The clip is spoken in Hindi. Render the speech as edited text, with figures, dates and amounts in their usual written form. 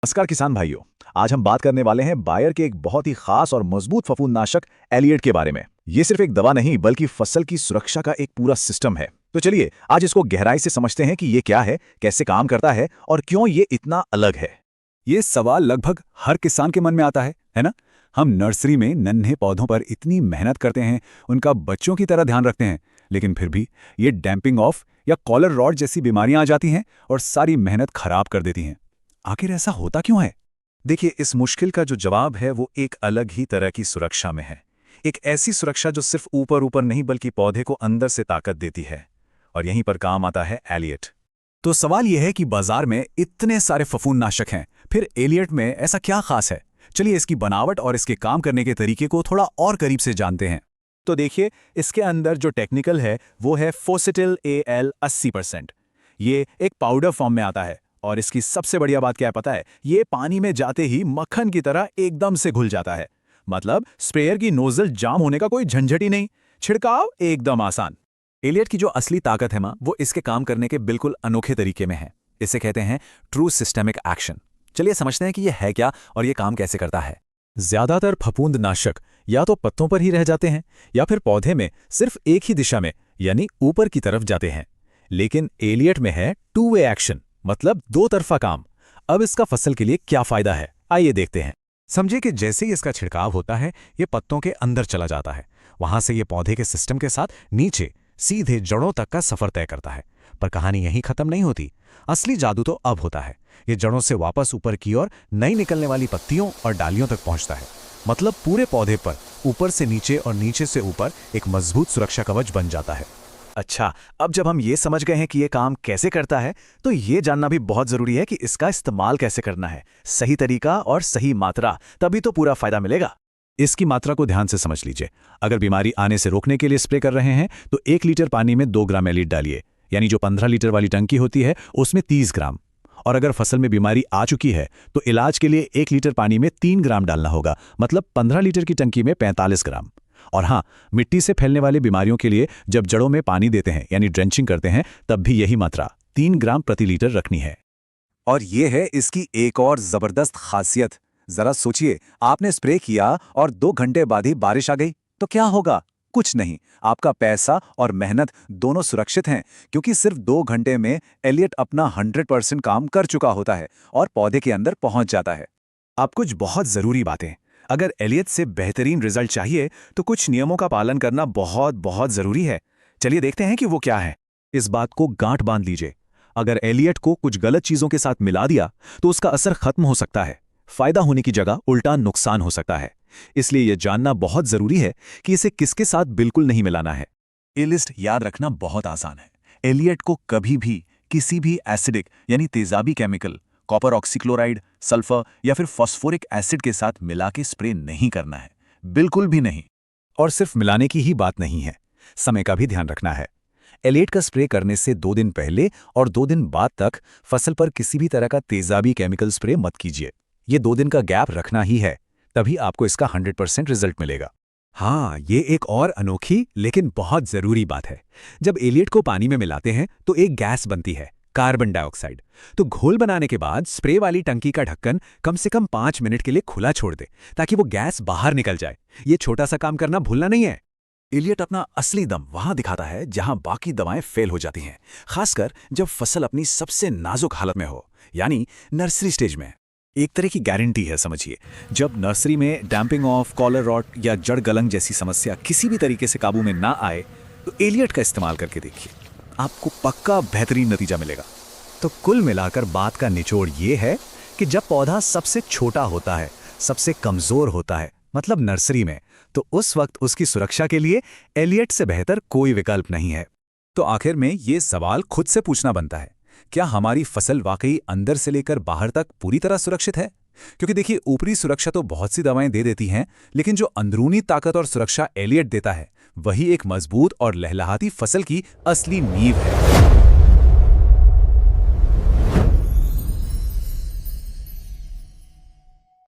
नमस्कार किसान भाइयों। आज हम बात करने वाले हैं बायर के एक बहुत ही खास और मजबूत फफूंदनाशक एलिएट के बारे में। ये सिर्फ एक दवा नहीं बल्कि फसल की सुरक्षा का एक पूरा सिस्टम है। तो चलिए आज इसको गहराई से समझते हैं कि ये क्या है, कैसे काम करता है और क्यों ये इतना अलग है। ये सवाल लगभग हर किसान के मन में आता है ना? हम नर्सरी में नन्हे पौधों पर इतनी मेहनत करते हैं, उनका बच्चों की तरह ध्यान रखते हैं, लेकिन फिर भी ये डैम्पिंग ऑफ या कॉलर रॉट जैसी बीमारियां आ जाती हैं और सारी मेहनत खराब कर देती हैं। आखिर ऐसा होता क्यों है? देखिए, इस मुश्किल का जो जवाब है वो एक अलग ही तरह की सुरक्षा में है। एक ऐसी सुरक्षा जो सिर्फ ऊपर ऊपर नहीं बल्कि पौधे को अंदर से ताकत देती है। और यहीं पर काम आता है एलिएट। तो सवाल यह है कि बाजार में इतने सारे फफूंदनाशक हैं, फिर एलिएट में ऐसा क्या खास है? चलिए इसकी बनावट और इसके काम करने के तरीके को थोड़ा और करीब से जानते हैं। तो देखिए, इसके अंदर जो टेक्निकल है वो है फोसेटिल AL 80%। ये एक पाउडर फॉर्म में आता है और इसकी सबसे बढ़िया बात क्या है पता है? ये पानी में जाते ही मक्खन की तरह एकदम से घुल जाता है। मतलब स्प्रेयर की नोजल जाम होने का कोई झंझट ही नहीं, छिड़काव एकदम आसान। एलिएट की जो असली ताकत है मां, वो इसके काम करने के बिल्कुल अनोखे तरीके में है। इसे कहते हैं ट्रू सिस्टेमिक एक्शन। चलिए समझते हैं कि ये है क्या और ये काम कैसे करता है। ज्यादातर फफूंदनाशक या तो पत्तों पर ही रह जाते हैं या फिर पौधे में सिर्फ एक ही दिशा में यानी ऊपर की तरफ जाते हैं। लेकिन एलिएट में है टू वे एक्शन, मतलब दो तरफा काम। अब इसका फसल के लिए क्या फायदा है, आइए देखते हैं। समझिए कि जैसे ही इसका छिड़काव होता है ये पत्तों के अंदर चला जाता है। वहां से ये पौधे के सिस्टम के साथ नीचे सीधे जड़ों तक का सफर तय करता है। पर कहानी यहीं खत्म नहीं होती। असली जादू तो अब होता है। ये जड़ों से वापस ऊपर की ओर नई निकलने वाली पत्तियों और डालियों तक पहुंचता है। मतलब पूरे पौधे पर ऊपर से नीचे और नीचे से ऊपर एक मजबूत सुरक्षा कवच बन जाता है। अच्छा, अब जब हम ये समझ गए हैं कि ये काम कैसे करता है, तो ये जानना भी बहुत जरूरी है कि इसका इस्तेमाल कैसे करना है। सही तरीका और सही मात्रा, तभी तो पूरा फायदा मिलेगा। इसकी मात्रा को ध्यान से समझ लीजिए। अगर बीमारी आने से रोकने के लिए स्प्रे कर रहे हैं तो 1 लीटर पानी में 2 ग्राम एलिएट डालिए, यानी जो 15 लीटर वाली टंकी होती है उसमें 30 ग्राम। और अगर फसल में बीमारी आ चुकी है तो इलाज के लिए 1 लीटर पानी में 3 ग्राम डालना होगा, मतलब 15 लीटर की टंकी में 45 ग्राम। और हाँ, मिट्टी से फैलने वाली बीमारियों के लिए जब जड़ों में पानी देते हैं यानी ड्रेंचिंग करते हैं, तब भी यही मात्रा 3 ग्राम प्रति लीटर रखनी है। और ये है इसकी एक और जबरदस्त खासियत। जरा सोचिए, आपने स्प्रे किया और 2 घंटे बाद ही बारिश आ गई तो क्या होगा? कुछ नहीं। आपका पैसा और मेहनत दोनों सुरक्षित हैं, क्योंकि सिर्फ 2 घंटे में एलिएट अपना 100% काम कर चुका होता है और पौधे के अंदर पहुंच जाता है। अब कुछ बहुत जरूरी बातें। अगर एलिएट से बेहतरीन रिजल्ट चाहिए तो कुछ नियमों का पालन करना बहुत बहुत जरूरी है। चलिए देखते हैं कि वो क्या है। इस बात को गांठ बांध लीजिए। अगर एलिएट को कुछ गलत चीजों के साथ मिला दिया तो उसका असर खत्म हो सकता है। फायदा होने की जगह उल्टा नुकसान हो सकता है। इसलिए यह जानना बहुत जरूरी है कि इसे किसके साथ बिल्कुल नहीं मिलाना है। ये लिस्ट याद रखना बहुत आसान है। एलिएट को कभी भी किसी भी एसिडिक यानी तेजाबी केमिकल, कॉपर ऑक्सीक्लोराइड, सल्फर या फिर फॉस्फोरिक एसिड के साथ मिला के स्प्रे नहीं करना है, बिल्कुल भी नहीं। और सिर्फ मिलाने की ही बात नहीं है, समय का भी ध्यान रखना है। एलिएट का स्प्रे करने से 2 दिन पहले और 2 दिन बाद तक फसल पर किसी भी तरह का तेजाबी केमिकल स्प्रे मत कीजिए। ये 2 दिन का गैप रखना ही है, तभी आपको इसका 100% रिजल्ट मिलेगा। हाँ, ये एक और अनोखी लेकिन बहुत जरूरी बात है। जब एलिएट को पानी में मिलाते हैं तो एक गैस बनती है, कार्बन डाइऑक्साइड। तो घोल बनाने के बाद स्प्रे वाली टंकी का ढक्कन कम से कम 5 मिनट के लिए खुला छोड़ दे, ताकि वो गैस बाहर निकल जाए। ये छोटा सा काम करना भूलना नहीं है। एलिएट अपना असली दम वहां दिखाता है जहां बाकी दवाएं फेल हो जाती हैं, खासकर जब फसल अपनी सबसे नाजुक हालत में हो, यानी नर्सरी स्टेज में। एक तरह की गारंटी है, समझिए। जब नर्सरी में डैम्पिंग ऑफ, कॉलर रॉट या जड़ गलंग जैसी समस्या किसी भी तरीके से काबू में ना आए तो एलिएट का इस्तेमाल करके देखिए, आपको पक्का बेहतरीन नतीजा मिलेगा। तो कुल मिलाकर बात का निचोड़ ये है कि जब पौधा सबसे छोटा होता है, सबसे कमजोर होता है, मतलब नर्सरी में, तो उस वक्त उसकी सुरक्षा के लिए एलिएट से बेहतर कोई विकल्प नहीं है। तो आखिर में ये सवाल खुद से पूछना बनता है, क्या हमारी फसल वाकई अंदर से लेकर बाहर तक पूरी तरह सुरक्षित है? क्योंकि देखिए, ऊपरी सुरक्षा तो बहुत सी दवाएं दे देती हैं, लेकिन जो अंदरूनी ताकत और सुरक्षा एलिएट देता है, वही एक मजबूत और लहलहाती फसल की असली नींव है।